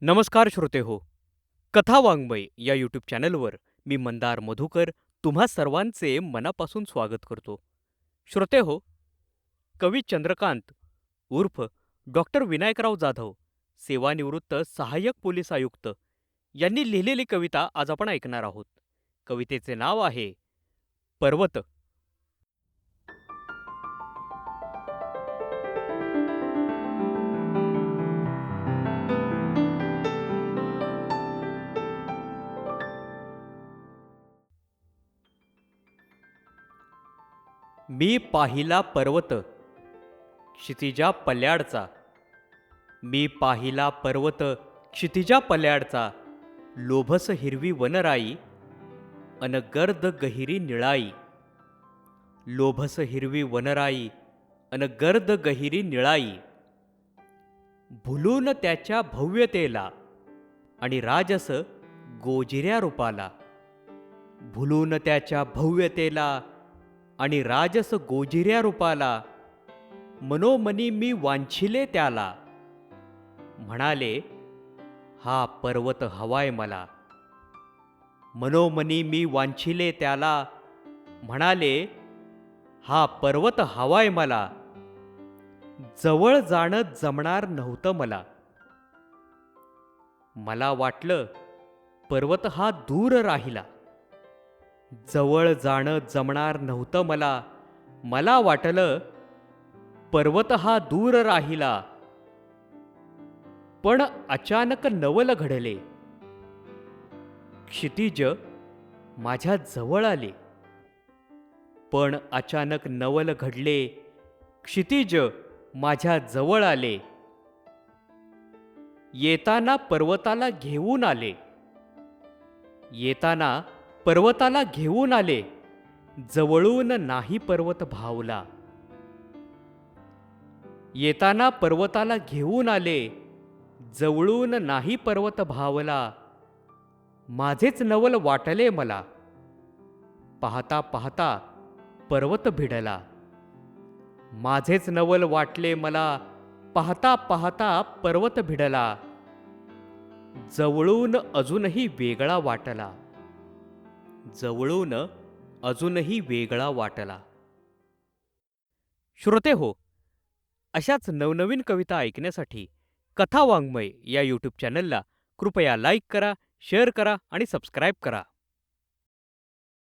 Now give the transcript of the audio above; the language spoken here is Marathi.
नमस्कार श्रोते हो. कथा वाङ्मय या यूट्यूब चॅनलवर मी मंदार मधुकर तुम्हा सर्वांचे मनापासून स्वागत करतो. श्रोते हो, कवी चंद्रकांत उर्फ डॉक्टर विनायकराव जाधव, सेवानिवृत्त सहाय्यक पोलीस आयुक्त यांनी लिहिलेली कविता आज आपण ऐकणार आहोत. कवितेचे नाव आहे पर्वत. मी पाहिला पर्वत क्षितिजा पल्याडचा. मी पाहिला पर्वत क्षितिजा पल्याडचा. लोभस हिरवी वनराई अन गर्द गहिरी निळाई. लोभस हिरवी वनराई अन गर्द गहिरी निळाई. भुलून त्याच्या भव्यतेला आणि राजस गोजिऱ्या रूपाला. भुलून त्याच्या भव्यतेला आणि राजस गोजिऱ्या रूपाला. मनोमनी मी वांछिले त्याला. म्हणाले हा पर्वत हवाय मला. मनोमनी मी वांछिले त्याला. म्हणाले हा पर्वत हवाय मला. जवळ जाणं जमणार नव्हतं मला. मला वाटलं पर्वत हा दूर राहिला. जवळ जाणं जमणार नव्हतं मला. मला वाटलं पर्वत हा दूर राहिला. पण अचानक नवल घडले. क्षितिज माझ्या जवळ आले. पण अचानक नवल घडले. क्षितिज माझ्या जवळ आले. येताना पर्वताला घेऊन आले. येताना पर्वताला घेऊन आले. जवळून नाही पर्वत भावला. येताना पर्वताला घेऊन आले. जवळून नाही पर्वत भावला. माझेच नवल वाटले मला. पाहता पाहता पर्वत भिडला. माझेच नवल वाटले मला. पाहता पाहता पर्वत भिडला. जवळून अजूनही वेगळा वाटला. जवळून अजूनही वेगळा वाटला. श्रोते हो, अशाच नवनवीन कविता ऐकण्यासाठी कथा वाङ्मय या यूट्यूब चॅनलला कृपया लाईक करा, शेअर करा आणि सबस्क्राईब करा.